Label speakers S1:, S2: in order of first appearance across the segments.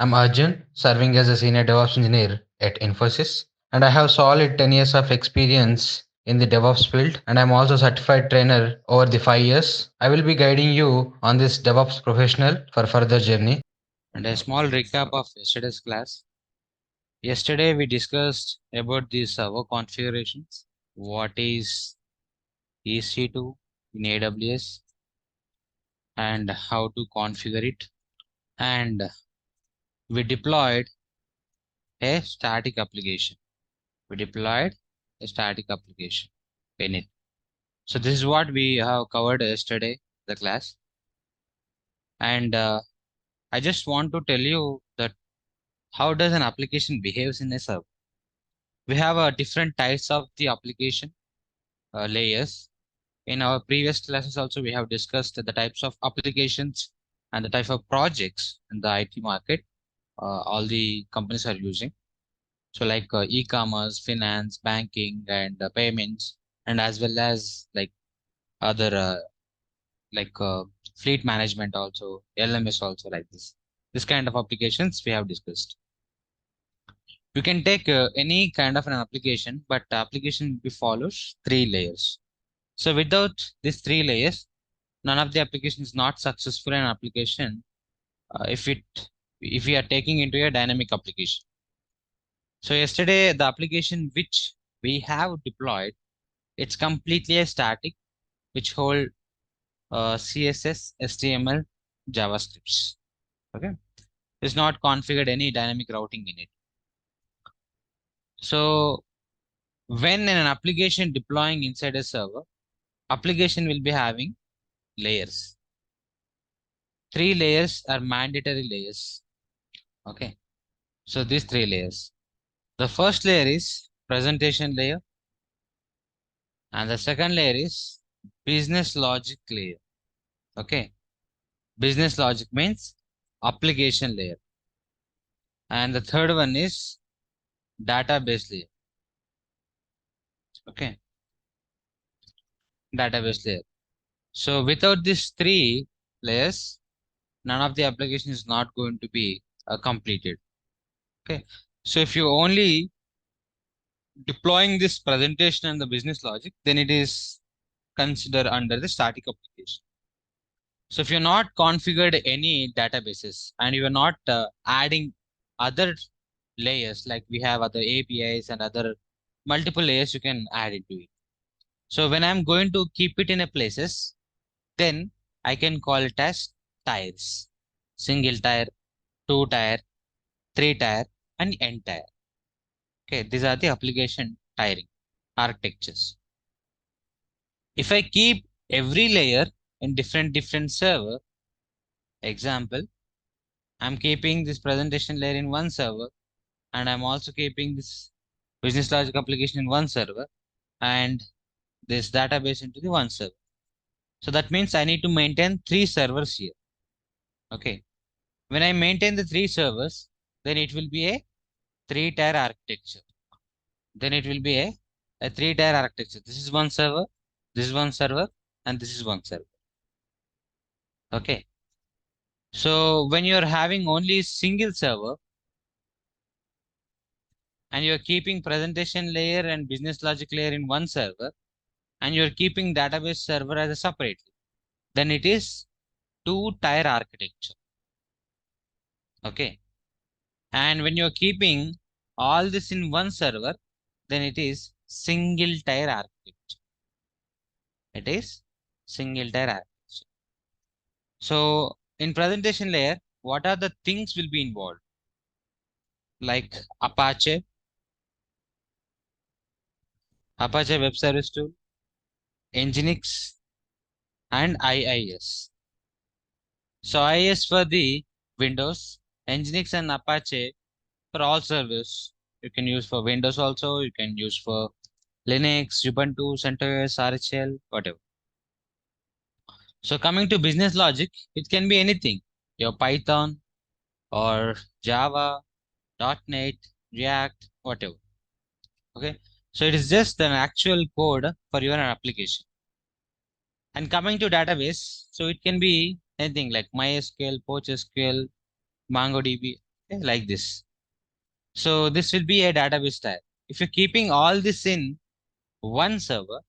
S1: I'm Arjun, serving as a senior DevOps engineer at Infosys, and I have solid 10 years of experience in the DevOps field, and I'm also certified trainer over the 5 years. I will be guiding you on this DevOps professional for further journey.
S2: And a small recap of yesterday's class. Yesterday we discussed about the server configurations. What is EC2 in AWS and how to configure it. And we deployed a static application. We deployed a static application in it. So this is what we have covered yesterday, the class. And I just want to tell you that how does an application behaves in a server. We have different types of the application layers. In our previous classes also, we have discussed the types of applications and the type of projects in the IT market all the companies are using. So like e-commerce, finance, banking, and payments, and as well as like other like fleet management also, LMS also like this. This kind of applications we have discussed. You can take any kind of an application, but the application follows three layers. So without these three layers, none of the application is not successful in an application if we are taking into a dynamic application. So yesterday the application which we have deployed, it's completely a static which hold CSS, HTML, JavaScripts. Okay, it's not configured any dynamic routing in it. So when an application deploying inside a server, application will be having layers. Three layers are mandatory layers. Okay, so these three layers. The first layer is presentation layer, and the second layer is business logic layer. Okay, business logic means application layer, and the third one is database layer. Okay, database layer. So without these three layers, none of the application is not going to be completed. Okay, so if you only deploying this presentation and the business logic, then it is considered under the static application. So if you're not configured any databases and you are not adding other layers, like we have other APIs and other multiple layers you can add into it. So when I'm going to keep it in a places, then I can call it as tiers: single tier, two tier, three tier, and n tier. Okay, these are the application tiering architectures. If I keep every layer in different server, example, I'm keeping this presentation layer in one server, and I'm also keeping this business logic application in one server, and this database into the one server. So that means I need to maintain three servers here. Okay. When I maintain the three servers, then it will be a three-tier architecture. Then it will be a three-tier architecture. This is one server, this is one server, and this is one server. Okay. So when you're having only single server and you're keeping presentation layer and business logic layer in one server, and you're keeping database server as a separate, then it is two-tier architecture. Okay. And when you're keeping all this in one server, then it is single tier architecture. It is single tier architecture. So in presentation layer, what are the things will be involved? Like Apache Web Service Tool, Nginx, and IIS. So IIS for the Windows, Nginx and Apache for all servers. You can use for Windows also, you can use for Linux, Ubuntu, CentOS, RHL, whatever. So coming to business logic, it can be anything. Your Python or Java, .NET, React, whatever. Okay. So it is just an actual code for your application. And coming to database, so it can be anything like MySQL, PostgreSQL, MongoDB, Okay, like this. So this will be a database tier. If you're keeping all this in one server,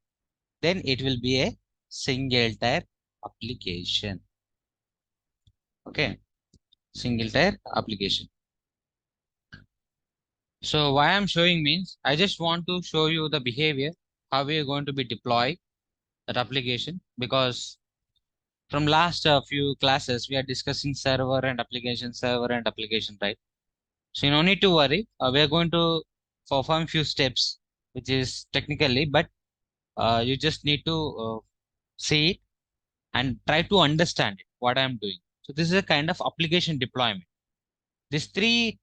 S2: then it will be a single tier application. Okay, single tier application. So why I'm showing means I just want to show you the behavior, how we are going to be deploy that application, because from last few classes we are discussing server and application, right? So you no need to worry. We are going to perform few steps, which is technically, but you just need to see it and try to understand it, what I'm doing. So this is a kind of application deployment. These three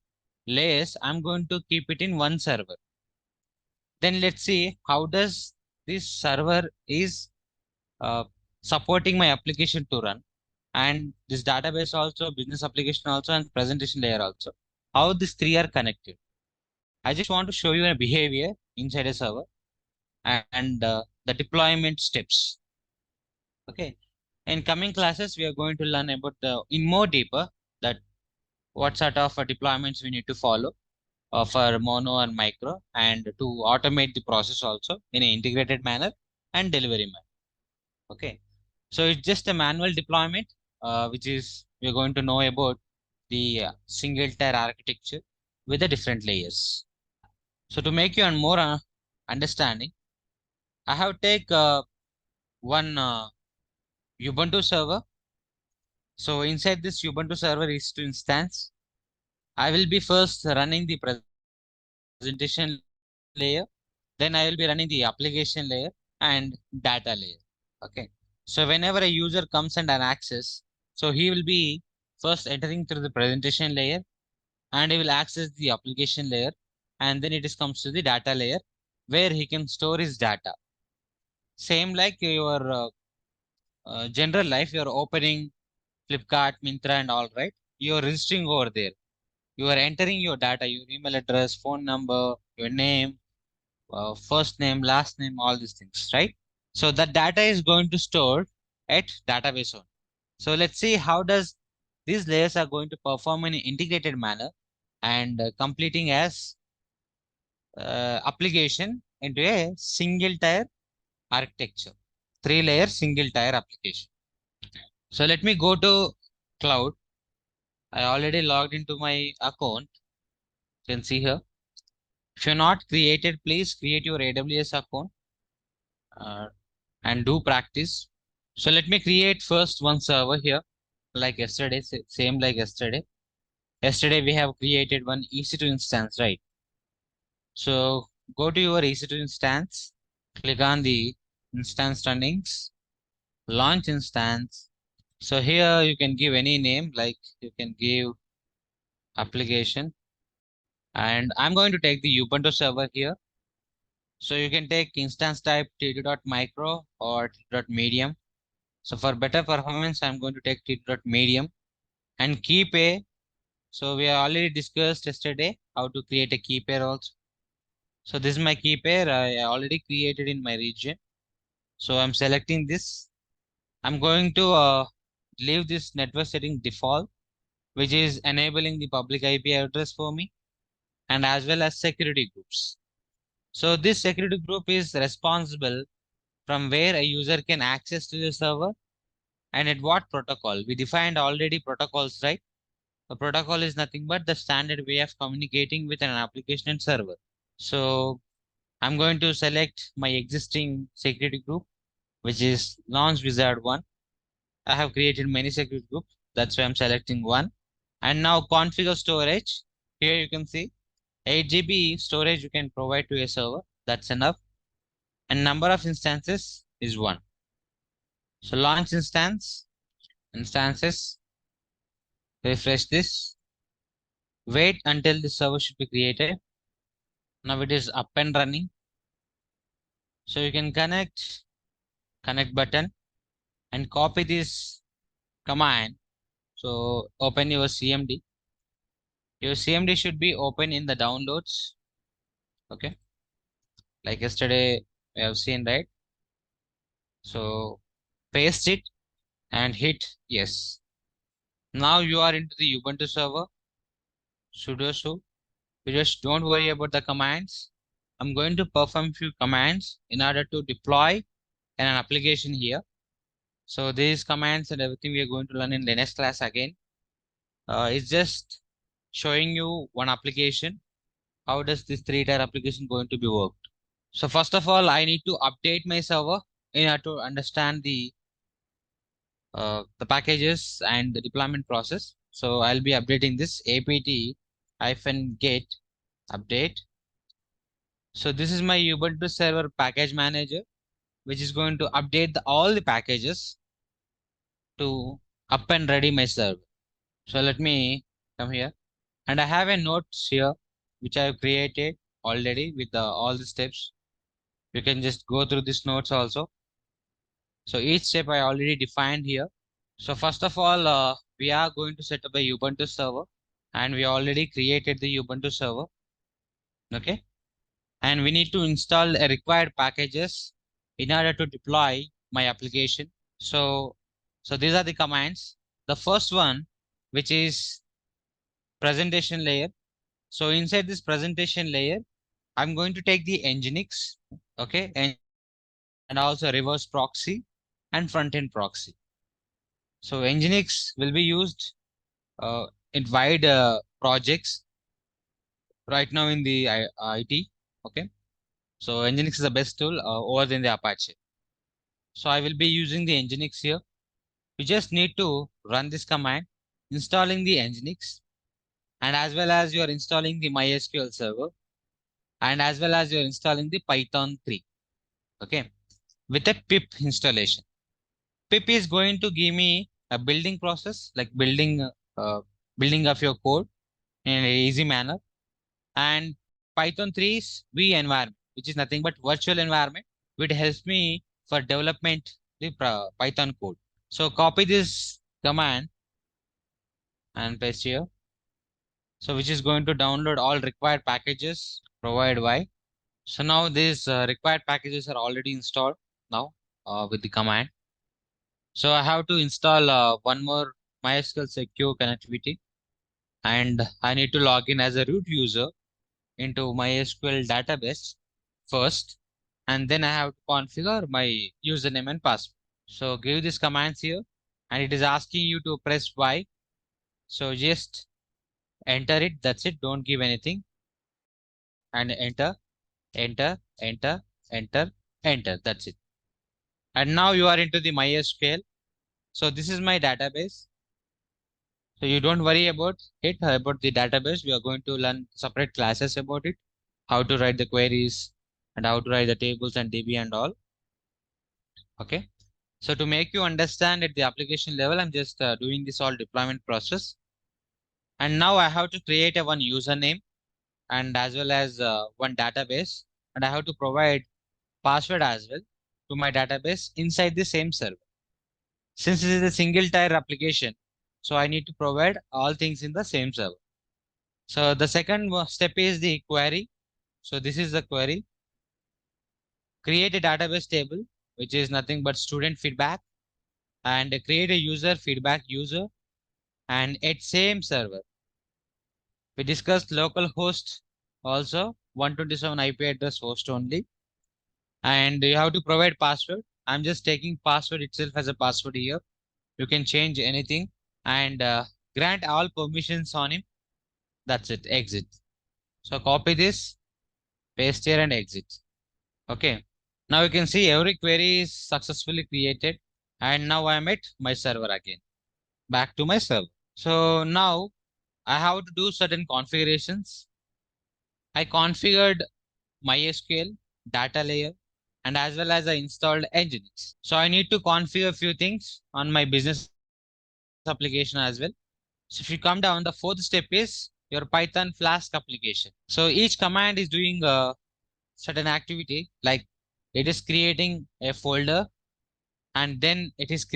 S2: layers, I'm going to keep it in one server. Then let's see how does this server is uh, supporting my application to run, and this database also, business application also, and presentation layer also. How these three are connected. I just want to show you a behavior inside a server and the deployment steps. Okay. In coming classes, we are going to learn about the in more deeper that what sort of deployments we need to follow for mono and micro, and to automate the process also in an integrated manner and delivery manner. Okay. So it's just a manual deployment, which is we're going to know about the single tier architecture with the different layers. So to make you a more understanding, I have take one Ubuntu server. So inside this Ubuntu server is to instance. I will be first running the presentation layer, then I will be running the application layer and data layer. Okay. So whenever a user comes and an access, so he will be first entering through the presentation layer, and he will access the application layer, and then it is comes to the data layer where he can store his data. Same like your general life, you're opening Flipkart, Mintra, and all, right? You're registering over there. You are entering your data, your email address, phone number, your name, first name, last name, all these things, right? So that data is going to store at database on. So let's see how does these layers are going to perform in an integrated manner and completing as application into a single tier architecture, three layer single tier application. So let me go to cloud. I already logged into my account. You can see here. If you're not created, please create your AWS account uh, and do practice. So let me create first one server here, like yesterday, same like yesterday. Yesterday we have created one EC2 instance, right? So go to your EC2 instance, click on the instance runnings, launch instance. So here you can give any name, like you can give application, and I'm going to take the Ubuntu server here. So you can take instance type t2.micro or t2.medium. So for better performance, I'm going to take t2.medium and key pair. So we have already discussed yesterday how to create a key pair also. So this is my key pair. I already created in my region. So I'm selecting this. I'm going to leave this network setting default, which is enabling the public IP address for me, and as well as security groups. So this security group is responsible from where a user can access to the server and at what protocol. We defined already protocols, right? The protocol is nothing but the standard way of communicating with an application and server. So I'm going to select my existing security group, which is launch wizard 1. I have created many security groups. That's why I'm selecting one. And now configure storage. Here you can see 8 GB storage you can provide to a server. That's enough. And number of instances is 1. So launch instances, refresh this, wait until the server should be created. Now it is up and running. So you can connect button and copy this command. So open your CMD. Your CMD should be open in the downloads. Okay. Like yesterday we have seen, right? So paste it and hit yes. Now you are into the Ubuntu server. sudo su. You just don't worry about the commands. I'm going to perform few commands in order to deploy an application here. So these commands and everything we are going to learn in the next class again. It's just showing you one application. How does this three-tier application going to be worked? So first of all, I need to update my server in order to understand the packages and the deployment process. So I'll be updating this apt-get update. So this is my Ubuntu server package manager, which is going to update all the packages to up and ready my server. So let me come here, and I have a notes here which I have created already with all the steps. You can just go through these notes also. So each step I already defined here. So first of all, we are going to set up a Ubuntu server, and we already created the Ubuntu server. Okay. And we need to install a required packages in order to deploy my application. So these are the commands. The first one, which is presentation layer. So inside this presentation layer, I'm going to take the Nginx, okay, and also reverse proxy and front end proxy. So Nginx will be used in wide projects right now in the IT. Okay, so Nginx is the best tool over than the Apache. So I will be using the Nginx here. You just need to run this command, installing the Nginx, and as well as you are installing the MySQL server, and as well as you are installing the Python 3. Okay, with a pip installation. Pip is going to give me a building process, like building of your code in an easy manner. And Python 3 is V environment, which is nothing but virtual environment, which helps me for development the Python code. So copy this command and paste here. So which is going to download all required packages provided by. So now these required packages are already installed now with the command. So I have to install one more MySQL secure connectivity, and I need to log in as a root user into MySQL database first, and then I have to configure my username and password. So give these commands here, and it is asking you to press Y. So just enter it. That's it. Don't give anything, and enter, enter, enter, enter, enter. That's it. And now you are into the MySQL. So this is my database. So you don't worry about it, about the database. We are going to learn separate classes about it, how to write the queries and how to write the tables and DB and all. Okay. So to make you understand at the application level, I'm just doing this all deployment process. And now I have to create a one username and as well as one database. And I have to provide password as well to my database inside the same server. Since it is a single tier application, so I need to provide all things in the same server. So the second step is the query. So this is the query. Create a database table, which is nothing but student feedback, and create a user feedback user, and at same server. We discussed local host also 127 IP address host only, and you have to provide password. I'm just taking password itself as a password here. You can change anything and grant all permissions on him. That's it. Exit. So copy this, paste here, and exit. Okay. Now you can see every query is successfully created, and now I'm at my server again. Back to my server. So now I have to do certain configurations. I configured MySQL, data layer, and as well as I installed Nginx. So I need to configure a few things on my business application as well. So if you come down, the fourth step is your Python Flask application. So each command is doing a certain activity, like it is creating a folder, and then it is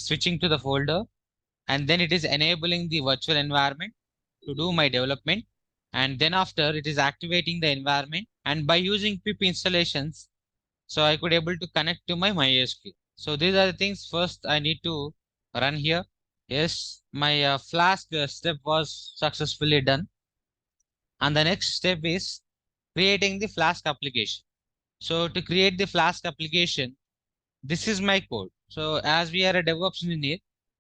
S2: switching to the folder, and then it is enabling the virtual environment to do my development. And then after it is activating the environment, and by using pip installations, so I could able to connect to my MySQL. So these are the things first I need to run here. Yes, my Flask step was successfully done. And the next step is creating the Flask application. So to create the Flask application, this is my code. So as we are a DevOps engineer,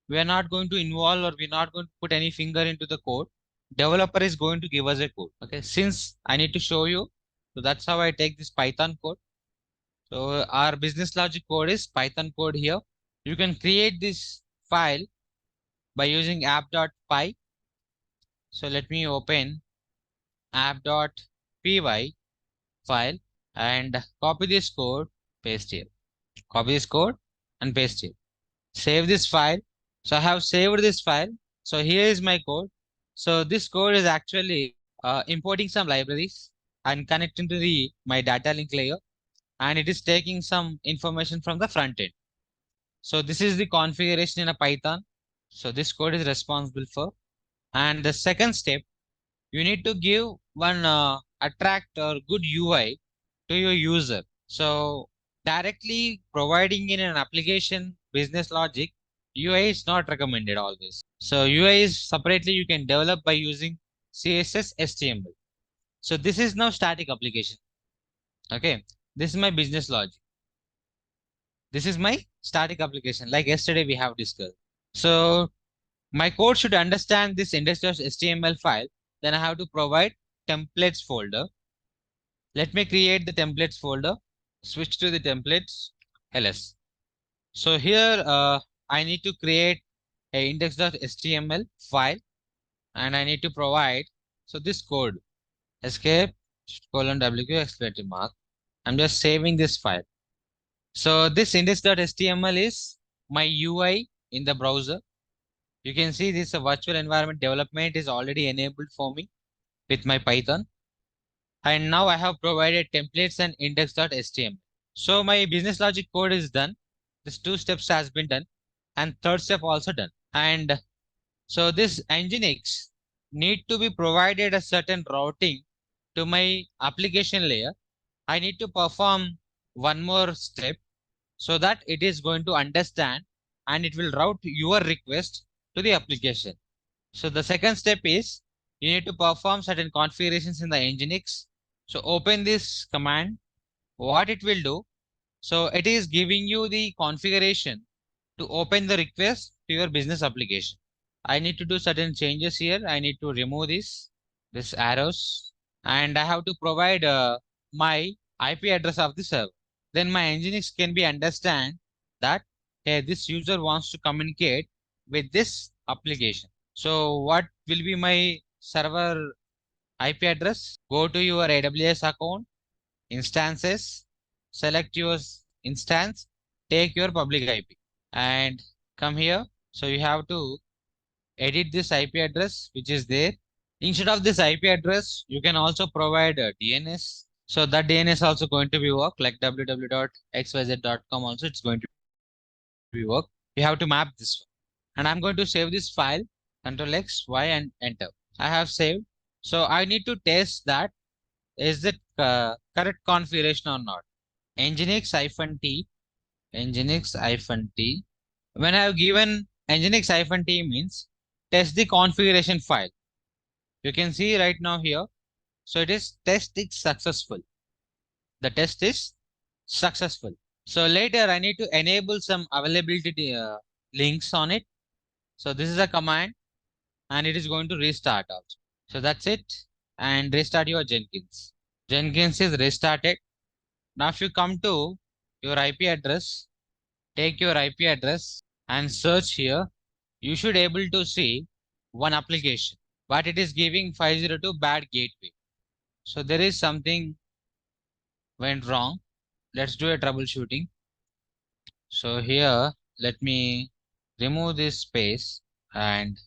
S2: we are not going to involve or we're not going to put any finger into the code. Developer is going to give us a code. Okay, since I need to show you, so that's how I take this Python code. So our business logic code is Python code here. You can create this file by using app.py. So let me open app.py file and copy this code, paste here. Copy this code and paste here. Save this file. So I have saved this file. So here is my code. So this code is actually importing some libraries and connecting to the my data link layer, and it is taking some information from the front end. So this is the configuration in a Python. So this code is responsible for. And the second step, you need to give one attract or good UI to your user. So directly providing in an application business logic, UI is not recommended always. So UI is separately you can develop by using CSS, HTML. So this is now static application. Okay, this is my business logic. This is my static application like yesterday we have discussed. So my code should understand this index.html file. Then I have to provide templates folder. Let me create the templates folder, switch to the templates ls. So here I need to create a index.html file and I need to provide, so this code escape colon wq exclamation mark. I'm just saving this file. So this index.html is my UI in the browser. You can see this virtual environment development is already enabled for me with my Python. And now I have provided templates and index.html. So my business logic code is done. This two steps has been done and third step also done. And so this Nginx need to be provided a certain routing to my application layer. I need to perform one more step so that it is going to understand and it will route your request to the application. So the second step is you need to perform certain configurations in the Nginx. So open this command. What it will do, so it is giving you the configuration to open the request to your business application. I need to do certain changes here. I need to remove this arrows, and I have to provide my IP address of the server. Then my Nginx can be understand that hey, this user wants to communicate with this application. So what will be my server IP address? Go to your AWS account, instances, select your instance, take your public IP and come here. So you have to edit this IP address which is there. Instead of this IP address, you can also provide a DNS. So that DNS also going to be work like www.xyz.com also it's going to be work. You have to map this one. And I'm going to save this file, Control X, Y and enter. I have saved. So I need to test that is it correct configuration or not. Nginx-t, Nginx-t. When I have given Nginx-t means test the configuration file. You can see right now here. So it is test is successful. The test is successful. So later I need to enable some availability links on it. So this is a command and it is going to restart also. So that's it. And restart your Jenkins. Jenkins is restarted. Now if you come to your IP address, take your IP address and search here. You should able to see one application, but it is giving 502 bad gateway. So there is something went wrong. Let's do a troubleshooting. So here, let me remove this space and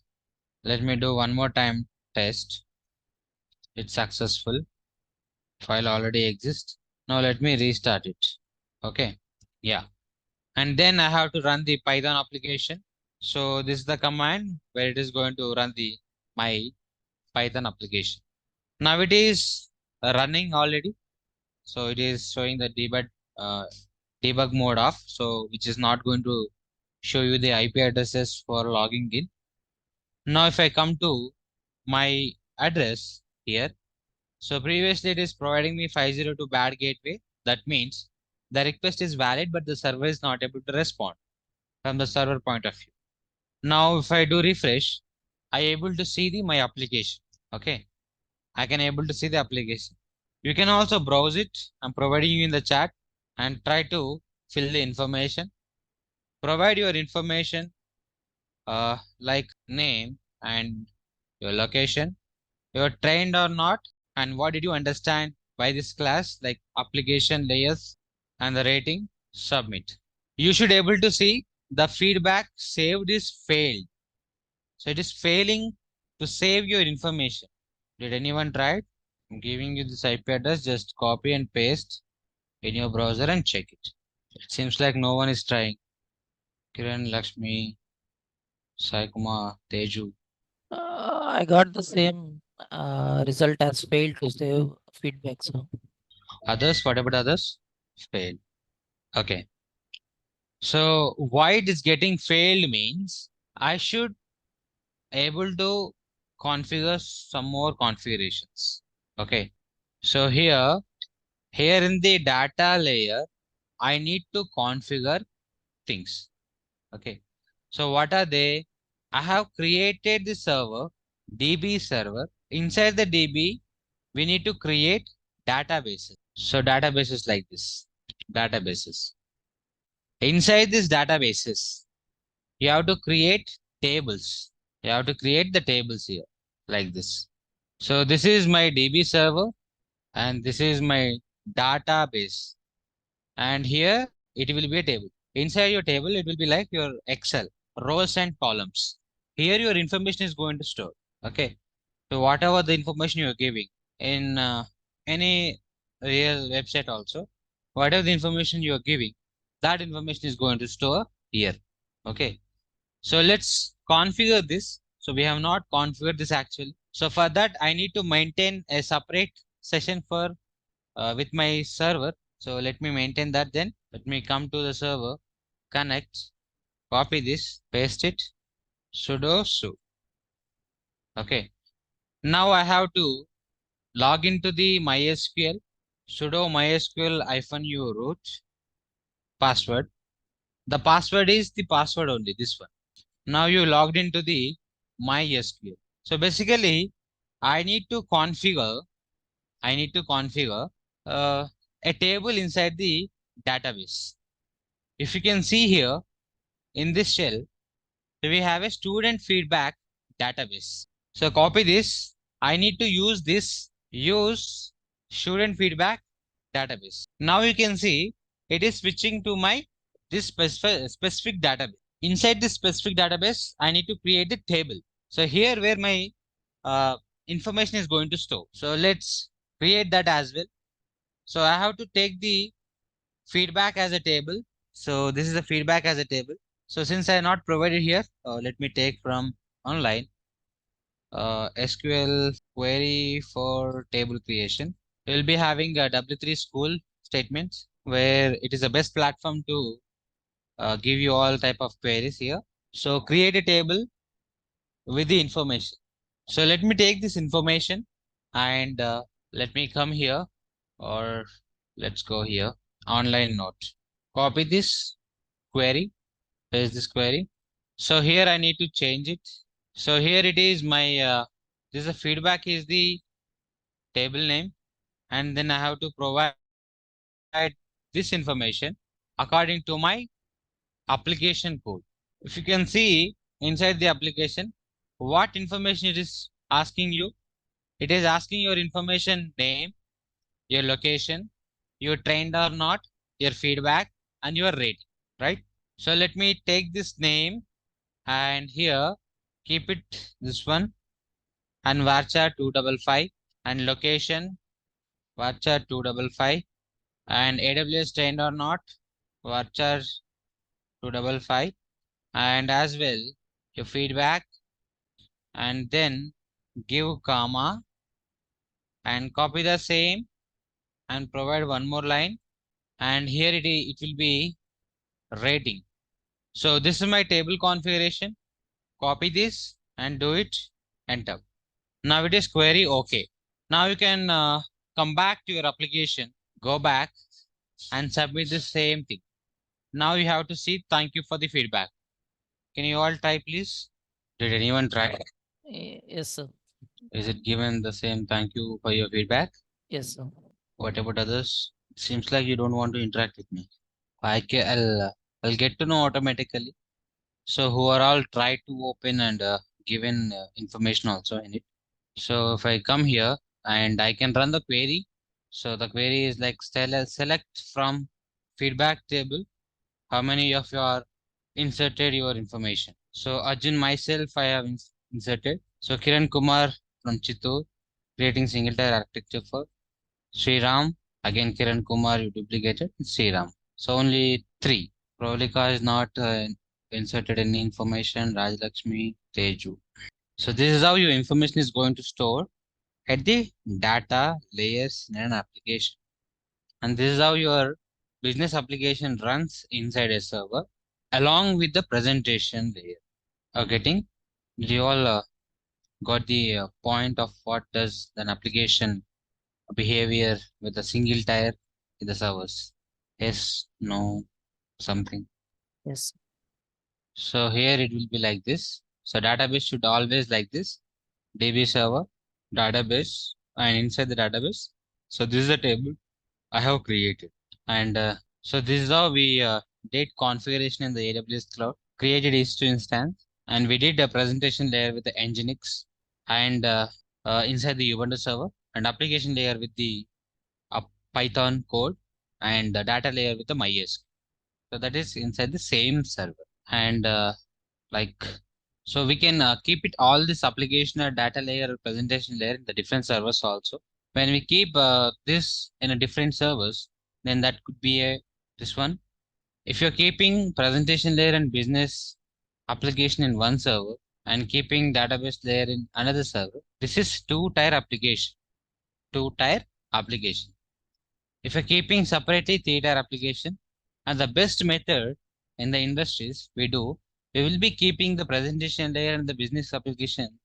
S2: let me do one more time test. It's successful. File already exists. Now let me restart it. Okay. Yeah. And then I have to run the Python application. So this is the command where it is going to run the my Python application. Now it is running already. So it is showing the debug mode off. So which is not going to show you the IP addresses for logging in. Now if I come to my address here, so previously it is providing me 502 bad gateway. That means the request is valid, but the server is not able to respond from the server point of view. Now if I do refresh, I able to see my application. Okay, I can able to see the application. You can also browse it. I'm providing you in the chat and try to fill the information. Provide your information like name and your location, you're trained or not, and what did you understand by this class, like application layers and the rating. Submit. You should able to see the feedback saved is failed. So it is failing to save your information. Did anyone try it? I'm giving you this IP address, just copy and paste in your browser and check it. It seems like no one is trying. Kiran, Lakshmi, Sai Kumar, Teju.
S3: I got the same result as failed to save feedback. So
S2: Others, what about others? Fail. Okay. So why it is getting failed means I should able to configure some more configurations. Okay. So here in the data layer, I need to configure things. Okay. So what are they? I have created the server, DB server. Inside the DB, we need to create databases. So databases like this, databases. Inside these databases, you have to create tables. You have to create the tables here like this. So this is my DB server and this is my database. And here it will be a table. Inside your table, it will be like your Excel, rows and columns. Here your information is going to store. Okay. So whatever the information you are giving in any real website also, whatever the information you are giving, that information is going to store here. Okay. So let's configure this. So we have not configured this actually. So for that, I need to maintain a separate session for with my server. So let me maintain that then. Let me come to the server, connect, copy this, paste it, sudo su. Okay. Now I have to log into the MySQL, sudo MySQL -u root, password. The password is the password only, this one. Now you logged into the MySQL. So basically, I need to configure, I need to configure uh, a table inside the database. If you can see here in this shell, we have a student feedback database. So copy this. I need to use this, use student feedback database. Now you can see it is switching to my this specific database. Inside this specific database, I need to create the table. So here where my information is going to store. So let's create that as well. So I have to take the feedback as a table. So this is the feedback as a table. So since I not provided here, let me take from online SQL query for table creation. We'll be having a W3 school statement where it is the best platform to give you all type of queries here. So create a table with the information. So let me take this information and let me come here or let's go here, online note. Copy this query, paste this query. So here I need to change it. So here it is my, this is feedback is the table name and then I have to provide this information according to my application code. If you can see inside the application, what information it is asking you, it is asking your information name, your location, you trained or not, your feedback, and your rating, right? So let me take this name and here keep it this one and varchar 255 and location varchar 255 and AWS trained or not varchar 255 and as well your feedback and then give comma and copy the same and provide one more line and here it will be rating. So this is my table configuration. Copy this and do it, enter. Now it is query okay. Now you can come back to your application, go back and submit the same thing. Now you have to see thank you for the feedback. Can you all type please? Did anyone try?
S3: Yes, sir.
S2: Is it given the same thank you for your feedback?
S3: Yes, sir.
S2: What about others? Seems like you don't want to interact with me. I'll get to know automatically. So who are all try to open and given information also in it. So if I come here and I can run the query. So the query is like select from feedback table how many of you are inserted your information. So Arjun myself I have inserted. So Kiran Kumar from Chittoor creating single tier architecture for Sriram. Again Kiran Kumar you duplicated Sriram. So only three. Pravalika is not inserted any information. Rajlakshmi, Teju. So this is how your information is going to store at the data layers in an application. And this is how your business application runs inside a server along with the presentation layer. Are getting? Did you all got the point of what does an application behavior with a single tier in the servers? Yes, no, something.
S3: Yes.
S2: So here it will be like this. So database should always like this. DB server, database, and inside the database. So this is the table I have created. And so this is how we did configuration in the AWS cloud, created EC2 instance, and we did a presentation layer with the Nginx and inside the Ubuntu server, and application layer with the uh, Python code, and the data layer with the MySQL. So that is inside the same server. And like, so we can keep it all this application or data layer or presentation layer in the different servers also. When we keep this in a different servers, then that could be a this one. If you're keeping presentation layer and business application in one server and keeping database layer in another server, this is two-tier application. Two-tier application. If you're keeping separately three-tier application, and the best method in the industries we do, we will be keeping the presentation layer and the business application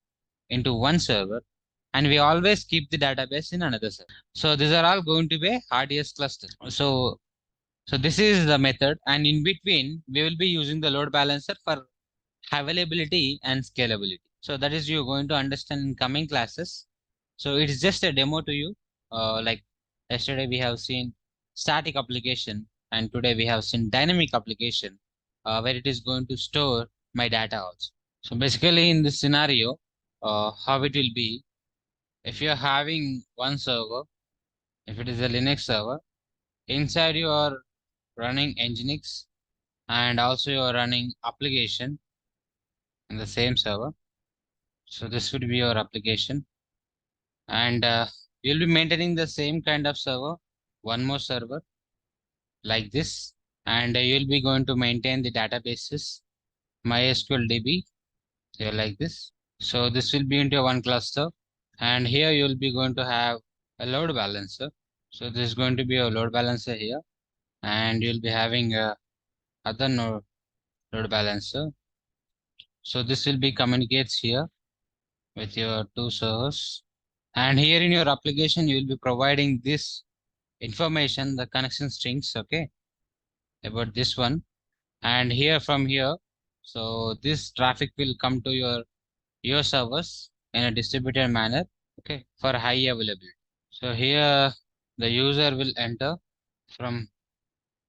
S2: into one server, and we always keep the database in another server. So these are all going to be RDS cluster. So this is the method, and in between we will be using the load balancer for availability and scalability. So that is you're going to understand in coming classes. So it is just a demo to you. Like yesterday we have seen static application, and today we have seen dynamic application where it is going to store my data also. So basically in this scenario, how it will be, if you're having one server, if it is a Linux server, inside you are running Nginx and also you are running application in the same server. So this would be your application, and you'll be maintaining the same kind of server, one more server like this, and you'll be going to maintain the databases, MySQL DB, here like this. So this will be into one cluster, and here you'll be going to have a load balancer. So this is going to be a load balancer here, and you'll be having a other node load balancer. So this will be communicates here with your two servers, and here in your application you will be providing this information, the connection strings, okay, about this one. And here from here, so this traffic will come to your servers in a distributed manner, okay, for high availability. So here the user will enter from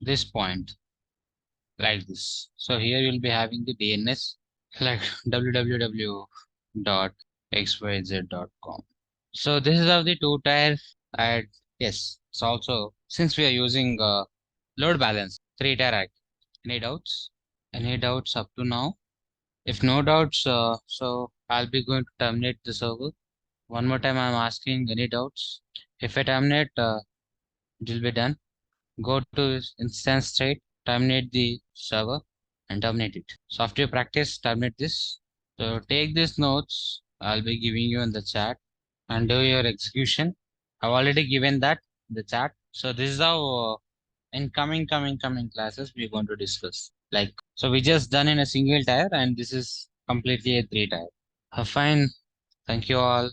S2: this point like this. So here you'll be having the DNS like www.xyz.com. So this is how the two tier at yes. It's also since we are using load balance three tier act. Any doubts? Any doubts up to now? If no doubts, so I'll be going to terminate the server. One more time, I'm asking any doubts. If I terminate, it will be done. Go to instance state, terminate the server, and terminate it. So after you practice, terminate this. So take these notes. I'll be giving you in the chat and do your execution. I've already given that in the chat. So this is how in coming classes we're going to discuss. Like, so we just done in a single tire, and this is completely a 3 tire. Fine. Thank you all.